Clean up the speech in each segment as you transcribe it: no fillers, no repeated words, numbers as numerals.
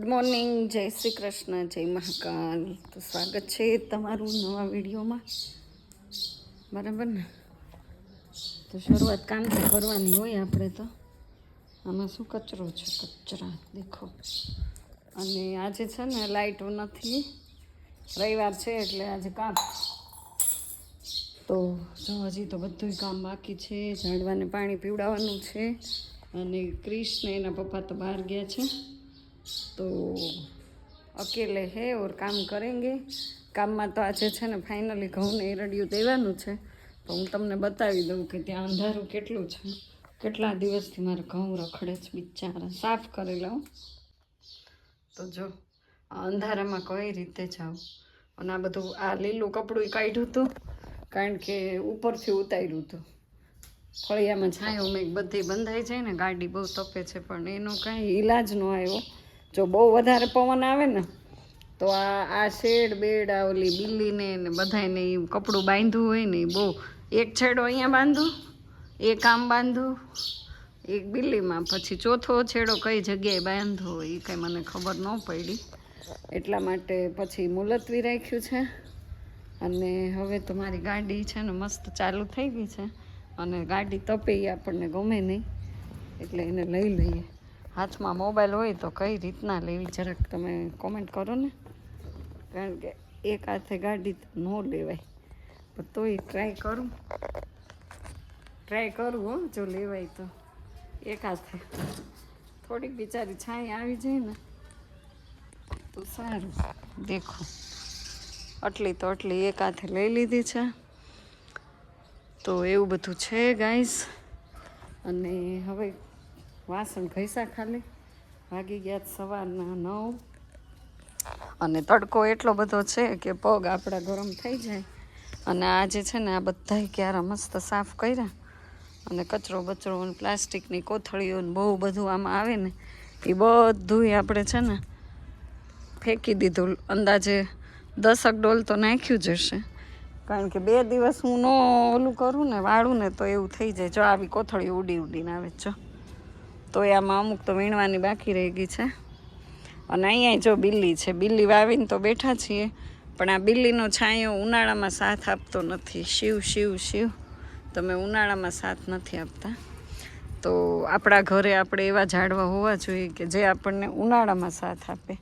Good morning, જય શ્રી કૃષ્ણ, જય મહાકાલ. તો સ્વાગત છે તમારું નવા વિડીયોમાં, બરાબર ને? તો શરૂઆત કામથી કરવાની હોય આપણે. તો આમાં શું કચરો છે, કચરા દેખો. અને આજે છે ને લાઇટો નથી, રવિવાર છે એટલે આજે કામ. તો જો હજી તો બધું કામ બાકી છે. ઝાડવાને પાણી પીવડાવવાનું છે. અને ક્રિશ ને એના પપ્પા તો બહાર ગયા છે, તો અકેલે હે ઓર કામ કરેંગે. કામમાં તો આજે છે ને ફાઇનલી ઘઉંને એરડિયું દેવાનું છે. તો હું તમને બતાવી દઉં કે ત્યાં અંધારું કેટલું છે. કેટલા દિવસથી મારે ઘઉં રખડે છે બિચારા. સાફ કરી લઉં તો જો આ અંધારામાં કઈ રીતે જાઉં. અને આ બધું આ લીલું કપડું કાઢ્યું હતું, કારણ કે ઉપરથી ઉતાર્યું હતું. ફળિયામાં છાંયો મેં બધી બંધાઈ જાય ને, ગાડી બહુ તપે છે, પણ એનો કાંઈ ઈલાજ ન આવ્યો. જો બહુ વધારે પવન આવે ને તો આ શેડ બેડ આ ઓલી બિલ્લીને ને બધાને એ કપડું બાંધવું હોય ને, બહુ એક છેડો અહીંયા બાંધું, એક આમ બાંધું, એક બિલ્લીમાં, પછી ચોથો છેડો કઈ જગ્યાએ બાંધવો હોય એ કંઈ મને ખબર ન પડી. એટલા માટે પછી મુલતવી રાખ્યું છે. અને હવે તો મારી ગાડી છે ને મસ્ત ચાલુ થઈ ગઈ છે. અને ગાડી તપે એ આપણને ગમે નહીં, એટલે એને લઈ લઈએ. હાથમાં મોબાઈલ હોય તો કઈ રીતના લેવી જરાક તમે કોમેન્ટ કરો ને, કારણ કે એક હાથે ગાડી તો ન લેવાય. પણ તોય ટ્રાય કરું હો, જો લેવાય તો એક હાથે. થોડીક બિચારી છાંય આવી જાય ને તો સારું. દેખો આટલી એક હાથે લઈ લીધી છે. તો એવું બધું છે ગાઈસ. અને હવે વાસણ ઘસ્યા, ખાલી વાગી ગયા સવારના 9. અને તડકો એટલો બધો છે કે પગ આપણા ગરમ થઈ જાય. અને આજે છે ને આ બધા ક્યારા મસ્ત સાફ કર્યા. અને કચરો બચરો અને પ્લાસ્ટિકની કોથળીઓ બહુ બધું આમાં આવે ને, એ બધું આપણે છે ને ફેંકી દીધું. અંદાજે 10 ડોલ તો નાખ્યું જ હશે, કારણ કે 2 દિવસ હું ન ઓલું કરું ને, વાળું ને, તો એવું થઈ જાય. જો આવી કોથળીઓ ઉડીને આવે જો. તો આમાં અમુક તો વીણવાની બાકી રહી ગઈ છે. અને અહીંયા જો બિલ્લી છે, બિલ્લી વાવીને તો બેઠા છીએ, પણ આ બિલ્લીનો છાંયો ઉનાળામાં સાથ આપતો નથી. શિવ તમે ઉનાળામાં સાથ નથી આપતા. તો આપણા ઘરે આપણે એવા ઝાડવા હોવા જોઈએ કે જે આપણને ઉનાળામાં સાથ આપે.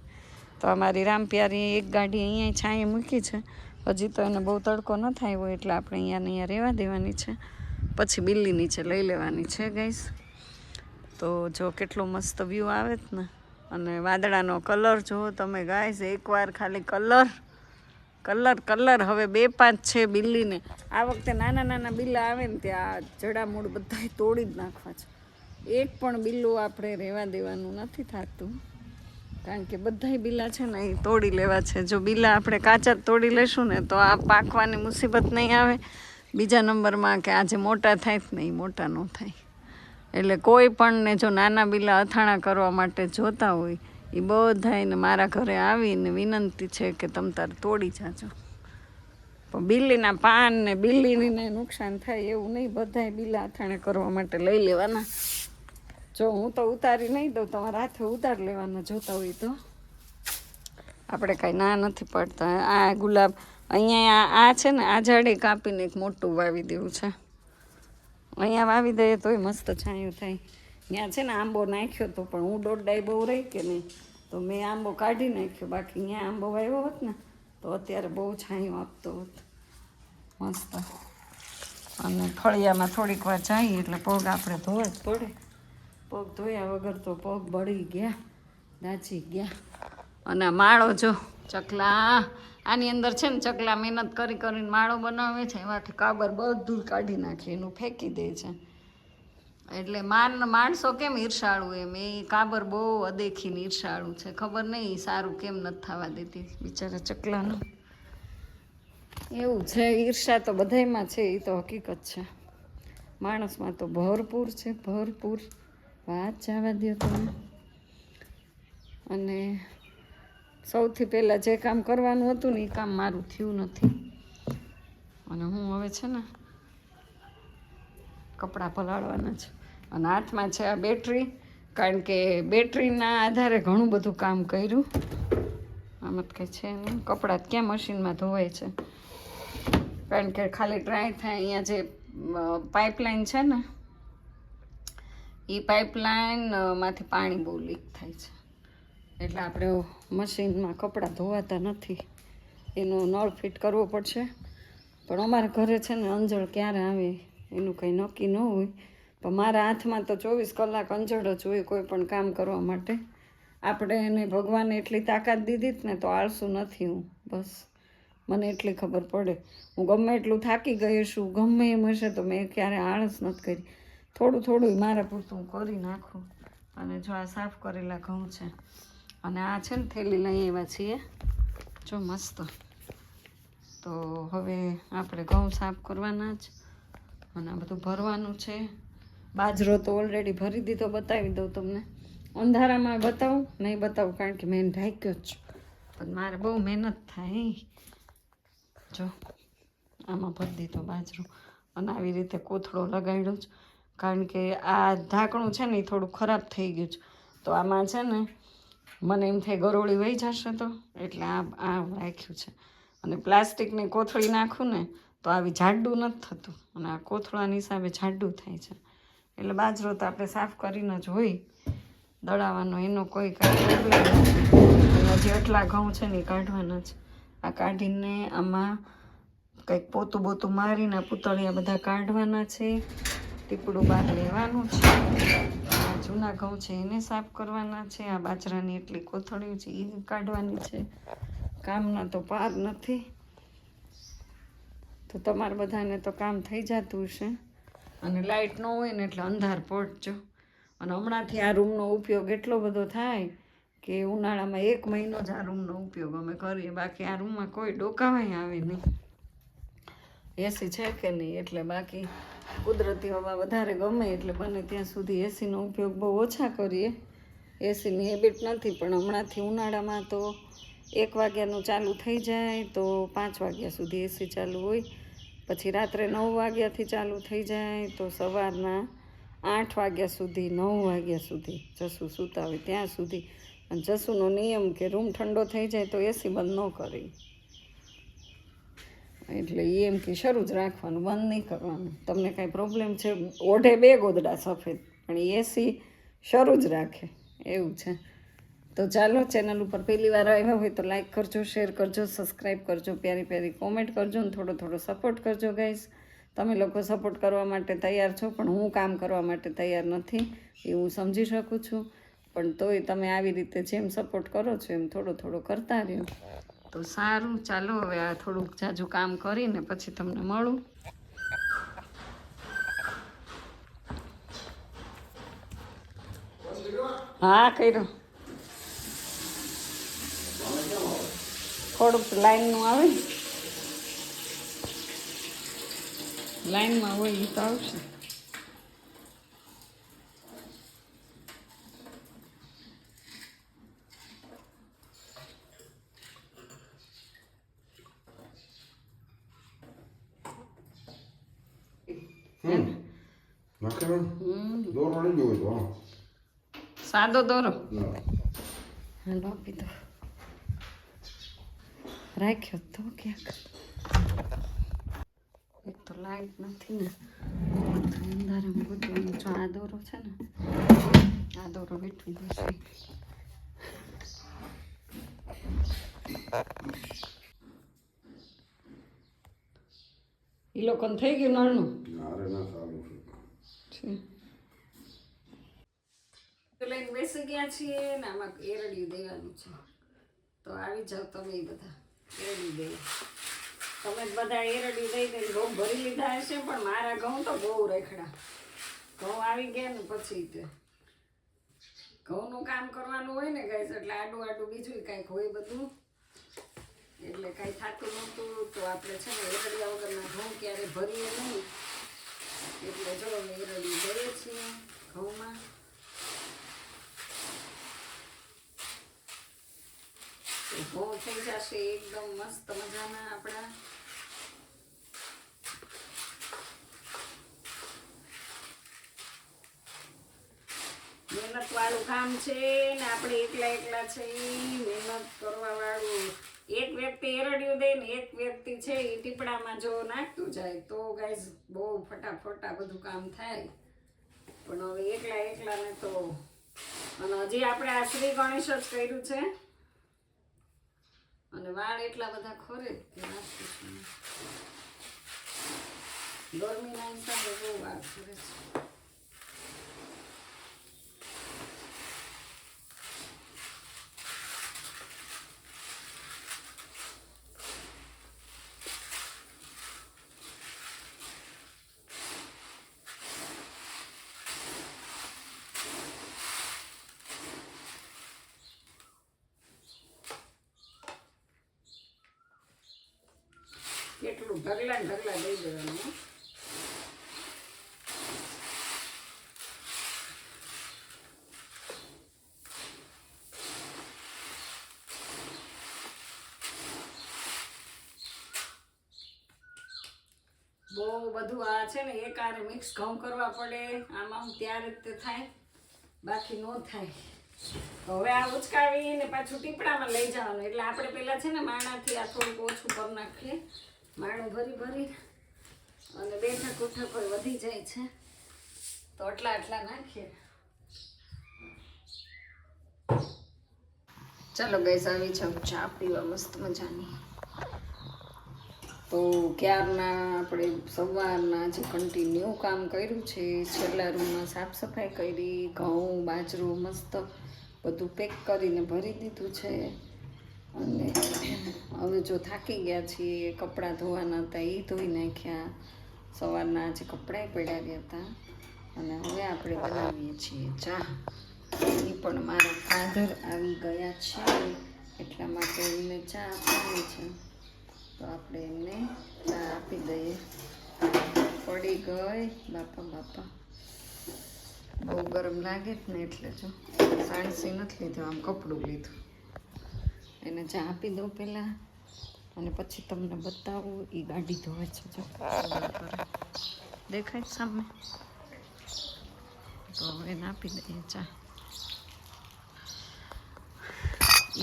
તો અમારી રામપ્યારી એક ગાડી અહીંયા છાંયે મૂકી છે. હજી તો એને બહુ તડકો ન થાય હોય, એટલે આપણે અહીંયા રહેવા દેવાની છે. પછી બિલ્લી નીચે લઈ લેવાની છે ગાઈસ. તો જો કેટલો મસ્ત વ્યૂ આવે જ ને. અને વાદળાનો કલર જુઓ તમે ગાઈસ, એકવાર ખાલી કલર. હવે 2-5 છે બિલ્લીને. આ વખતે નાના બિલ્લા આવે ને ત્યાં જડામૂળ બધા તોડી જ નાખવા છે. એક પણ બિલ્લું આપણે રહેવા દેવાનું નથી થતું, કારણ કે બધા બિલ્લા છે ને એ તોડી લેવા છે. જો બિલ્લા આપણે કાચા તોડી લેશું ને તો આ પાકવાની મુસીબત નહીં આવે. બીજા નંબરમાં કે આજે મોટા થાય ને એ મોટા ન થાય. એટલે કોઈ પણ ને જો નાના બિલ્લા અથાણા કરવા માટે જોતા હોય, એ બધાને મારા ઘરે આવીને વિનંતી છે કે તમ તારે તોડી જાજો. પણ બિલ્લીના પાન ને બિલ્લીને નુકસાન થાય એવું નહીં. બધાય બિલ્લા અથાણા કરવા માટે લઈ લેવાના. જો હું તો ઉતારી નહીં દઉં, તમારા હાથે ઉતારી લેવાના જોતા હોય તો. આપણે કાંઈ ના નથી પડતા. આ ગુલાબ અહીંયા આ છે ને, આ ઝાડે કાપીને એક મોટું વાવી દેવું છે. અહીંયા વાવી દઈએ તોય મસ્ત છાંયું થાય. ત્યાં છે ને આંબો નાખ્યો તો, પણ હું દોડડાઈ બહુ રહી કે નહીં, તો મેં આંબો કાઢી નાખ્યો. બાકી ત્યાં આંબો વાવ્યો હોત ને તો અત્યારે બહુ છાંયું આપતો હોત મસ્ત. અને ફળિયામાં થોડીક વાર જઈએ એટલે પગ આપણે ધોવા જ પડે. પગ ધોયા વગર તો પગ બળી ગયા, દાજી ગયા. અને માળો જો ચકલા, આની અંદર છે ને ચકલા મહેનત કરીને માળો બનાવે છે. એમાંથી કાબર બધું કાઢી નાખે, એનું ફેંકી દે છે. એટલે માણસો કેમ ઈર્ષાળું એમ, એ કાબર બહુ અદેખીને ઈર્ષાળું છે. ખબર નહીં સારું કેમ નથી થવા દેતી બિચારા ચકલાનું. એવું છે, ઈર્ષા તો બધાયમાં છે, એ તો હકીકત છે. માણસમાં તો ભરપૂર છે, ભરપૂર. વાત જવા દો તમે. અને સૌથી પહેલાં જે કામ કરવાનું હતું ને એ કામ મારું થયું નથી. અને હું હવે છે ને કપડાં પલાળવાના છે. અને હાથમાં છે આ બેટરી. કારણ કે બેટરીના આધારે ઘણું બધું કામ કર્યું. આમાં તો કંઈ છે નહીં, કપડાં ક્યાં મશીનમાં ધોવાય છે. કારણ કે ખાલી ડ્રાય થાય. અહીંયા જે પાઇપલાઇન છે ને એ પાઇપલાઇનમાંથી પાણી બહુ લીક થાય છે, એટલે આપણે મશીનમાં કપડાં ધોવાતા નથી. એનો નળ ફિટ કરવો પડશે. પણ અમારા ઘરે છે ને અંજળ ક્યારે આવે એનું કંઈ નક્કી ન હોય. પણ મારા હાથમાં તો 24 કલાક અંજળ જ હોય કોઈ પણ કામ કરવા માટે. આપણે એને ભગવાને એટલી તાકાત દીધી જ ને તો આળસુ નથી હું. બસ મને એટલી ખબર પડે. હું ગમે એટલું થાકી ગઈ છું, ગમે એમ હશે તો મેં ક્યારે આળસ નથી કરી. થોડું થોડું મારા પૂરતું હું કરી નાખું. અને જો આ સાફ કરેલા ઘઉં છે, અને આ છે ને થેલી લઈ આવ્યા છીએ જો મસ્ત. તો હવે આપણે ઘઉં સાફ કરવાના જ, અને આ બધું ભરવાનું છે. બાજરો તો ઓલરેડી ભરી દીધો, બતાવી દઉં તમને. અંધારામાં બતાવું નહીં બતાવું કારણ કે મેં ઢાંક્યો જ, પણ મારે બહુ મહેનત થાય. જો આમાં ભરી દીધો બાજરો, અને આવી રીતે કોથળો લગાડ્યો જ. કારણ કે આ ઢાંકણું છે ને એ થોડું ખરાબ થઈ ગયું છે. તો આમાં છે ને મને એમ થાય ગરોળી વહી જશે, તો એટલે આ રાખ્યું છે. અને પ્લાસ્ટિકની કોથળી નાખું ને તો આવી જાડું નથી થતું, અને આ કોથળાની હિસાબે જાડું થાય છે. એટલે બાજરો તો આપણે સાફ કરીને જ હોય, દળાવવાનો એનો કોઈ કાંઈ પ્રોબ્લેમ નથી. હજી એટલા ઘઉં છે ને એ કાઢવાના જ. આ કાઢીને આમાં કંઈક પોતું બોતું મારીને પૂતળિયા બધા કાઢવાના છે. ટીપડું બહાર લેવાનું છે. આ જૂના ઘઉં છે એને સાફ કરવાના છે. આ બાજરાની એટલી કોથળીઓ છે એ કાઢવાની છે. કામના તો પાર નથી. તો તમારે બધાને તો કામ થઈ જતું હશે. અને લાઇટ ન હોય ને એટલે અંધાર પડજો. અને હમણાંથી આ રૂમનો ઉપયોગ એટલો બધો થાય કે ઉનાળામાં 1 મહિનો જ આ રૂમનો ઉપયોગ અમે કરીએ. બાકી આ રૂમમાં કોઈ ડોકાવાય આવે નહીં. એસી છે કે નહીં, એટલે બાકી કુદરતી હવા વધારે ગમે એટલે બને ત્યાં સુધી એસીનો ઉપયોગ બહુ ઓછા કરીએ. એસીની હેબિટ નથી, પણ હમણાંથી ઉનાળામાં તો 1 વાગ્યાનું ચાલુ થઈ જાય તો 5 વાગ્યા સુધી એસી ચાલુ હોય. પછી રાત્રે 9 વાગ્યાથી ચાલુ થઈ જાય તો સવારના 8 વાગ્યા સુધી, 9 વાગ્યા સુધી જસુ સૂતા હોય ત્યાં સુધી. અને જસુનો નિયમ કે રૂમ ઠંડો થઈ જાય તો એસી બંધ ન કરી. એટલે એમ કે શરૂ જ રાખવાનું, બંધ નહીં કરવાનું. તમને કાંઈ પ્રોબ્લેમ છે, ઓઢે 2 ગોદડા સફેદ, પણ એસી શરૂ જ રાખે એવું છે. તો ચાલો, ચેનલ ઉપર પહેલી વાર આવ્યા હોય તો લાઈક કરજો, શેર કરજો, સબસ્ક્રાઈબ કરજો, પ્યારી પ્યારી કોમેન્ટ કરજો, અને થોડો થોડો સપોર્ટ કરજો ગાઈઝ. તમે લોકો સપોર્ટ કરવા માટે તૈયાર છો, પણ હું કામ કરવા માટે તૈયાર નથી એ હું સમજી શકું છું. પણ તોય તમે આવી રીતે જેમ સપોર્ટ કરો છો એમ થોડો થોડો કરતા રહ્યો તો સારું. ચાલો હવે આ થોડુંક જાજુ કામ કરીને પછી તમને મળું. હા કર્યો. થોડુંક લાઈનનું આવે ને, લાઈનમાં હોય એ તો આવશે. સાદો દોરો આપી દો. રાખ્યો તો ક્યાંક. એક તો લાઈટ નથી ને, અંધારામાં બધું. જો આ દોરો છે ને, આ દોરો વીઠવી દેશે. એ લોકોને થઈ ગયું નાનું લઈને બેસી ગયા છીએ ને. આમાં એરડિયું દેવાનું છે, તો આવી જાવ તમે બધા એરડિયું દેવા. તમે બધા એરડિયું દઈ દઈને ઘઉં ભરી લીધા હશે, પણ મારા ઘઉં તો બહુ રેખડા. ઘઉં આવી ગયા ને પછી તે ઘઉંનું કામ કરવાનું હોય ને ગાઈસ, એટલે આડું આડું બીજું કાંઈક હોય બધું, એટલે કાંઈ થતું નહોતું. તો આપણે છે ને એરડિયા વગરના ઘઉં ક્યારે ભરીએ નહીં, એટલે જો અમે એરડિયું દઈએ છીએ ઘઉંમાં. ઘઉં થઈ જશે એકદમ મસ્ત મજાના આપણા. મહેનત વાળું કામ છે ને આપણે એકલા એકલા છે મહેનત કરવા વાળું એક વ્યક્તિ એરડિયું દે ને એક વ્યક્તિ છે એ ટીપડામાં જો નાખતું જાય તો ગાઈઝ બહુ ફટાફટ આ બધું કામ થાય. પણ હવે એકલા એકલા ને તો અને હજી આપણે આ શ્રી ગણેશ જ કર્યું છે અને વાળ એટલા બધા ખોરે કે ગરમીના હિસાબે બહુ વાળ ખોરે છે. કેટલું ઢગલા ઢગલા દઈ દેવાનું. બહુ બધું આ છે ને એક આરે મિક્સ ઘઉં કરવા પડે આમાં ત્યારે જ તે થાય બાકી ન થાય. હવે આ ઉચકાવીને પાછું ટીપડામાં લઈ જવાનું એટલે આપણે પેલા છે ને માણાથી આ થોડુંક ઓછું કરી નાખીએ. માણું ભરી ભરી અને બેઠક ઉઠક કોઈ વધી જાય છે તો આટલા નાખીએ. ચાલો ગઈસ આવી જાવ ચા પીવા મસ્ત મજાની. તો ક્યારના આપણે સવારના જે કન્ટિન્યુ કામ કર્યું છે છેલ્લા રૂમમાં સાફ સફાઈ કરી ઘઉં બાજરું મસ્ત બધું પેક કરીને ભરી દીધું છે અને હવે જો થાકી ગયા છીએ કપડાં ધોવાના હતા એ ધોઈ નાખ્યા. સવારના આજે કપડાં પડ્યા ગયા હતા અને હવે આપણે બનાવીએ છીએ ચા. એ પણ મારા ફાધર આવી ગયા છે એટલા માટે એમને ચા આપવાની છે તો આપણે એમને ચા આપી દઈએ. પડી ગઈ બાપા બાપા બહુ ગરમ લાગે જ ને એટલે જો સાણસી નથી લીધું આમ કપડું લીધું. એને ચા આપી દઉં પહેલાં અને પછી તમને બતાવું એ ગાડી ધોવે છે જો દેખાય જ સામે. તો એને આપી દઈએ ચા.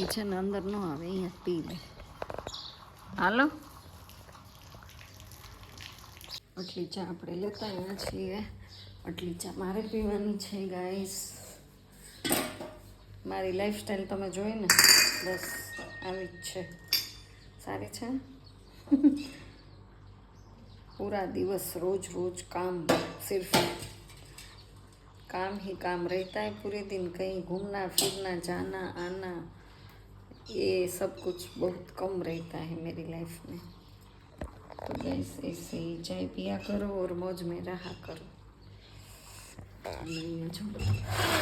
એ છે ને અંદર ન આવે અહીંયા પી લે. હાલો આટલી ચા આપણે લેતા આવ્યા છીએ. આટલી ચા મારે પીવાની છે ગાઈસ. મારી લાઈફસ્ટાઈલ તમે જોઈ ને બસ આવી જ છે. સારી છે. पूरा दिवस रोज रोज काम सिर्फ काम ही काम रहता है पूरे दिन. कहीं घूमना फिरना जाना आना ये सब कुछ बहुत कम रहता है मेरी लाइफ में. तो गैस ऐसे ही चाय पिया करो और मौज में रहा करो.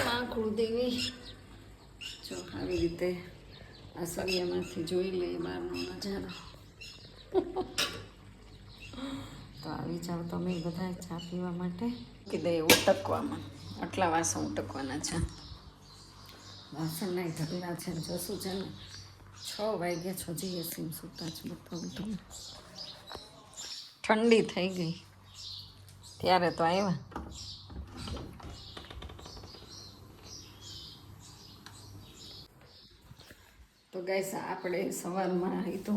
માં કુળદેવી જો આવી રીતે આ સળિયામાંથી જોઈ લે બહારનો નજારો. તો આવી જાઓ તમે બધા ચા પીવા માટે. કીધે ઉટકવામાં આટલા વાસણ ઉટકવાના છે. વાસણના ઢગલા છે જશું છે ને 6 વાગ્યા છો હજી એસીમ સૂતા જ બતાવું તમને. ઠંડી થઈ ગઈ ત્યારે તો આવ્યા. તો ગાઈસ આપણે સવારમાં એ તો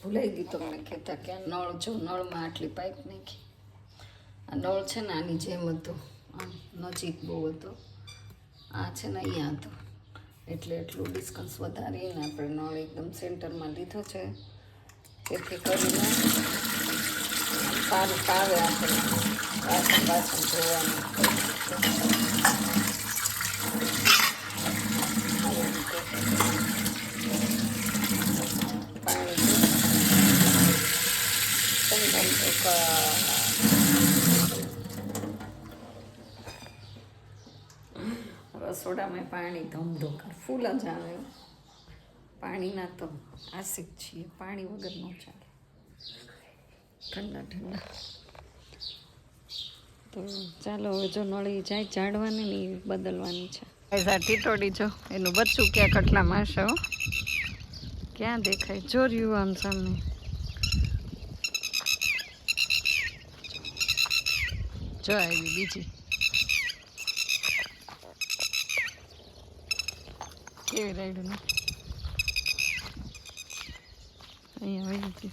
ભૂલાઈ ગયું તમને કહેતા કે આ નળ જો નળમાં આટલી પાઇપ નાખી. આ નળ છે ને આની જેમ હતું આમ નજીક બહુ હતો. આ છે ને અહીંયા હતો એટલે એટલું ડિસ્ટન્સ વધારીને આપણે નળ એકદમ સેન્ટરમાં લીધો છે જેથી કરીને સારું ફાવે આપણે વાસણ ધોવાનું. રસોડામાં પાણી ધમધોકાર ફૂલ જ આવે. પાણીના તો આશિક છીએ, પાણી વગર ન ચાલે. ઠંડા ઠંડા. તો ચાલો હવે જો નળી જાય ઝાડવાની ને બદલવાની છે. ટીટોડી જો એનું બચ્ચું ક્યાં કટલામાં હશે. હો ક્યાં દેખાય જો રહ્યું આમ સામે. જો આવી બીજી કેવી રાયડું ને અહીંયા વહી ગઈ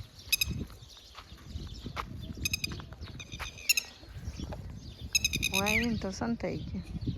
વાઈને તો સંતાઈ ગયું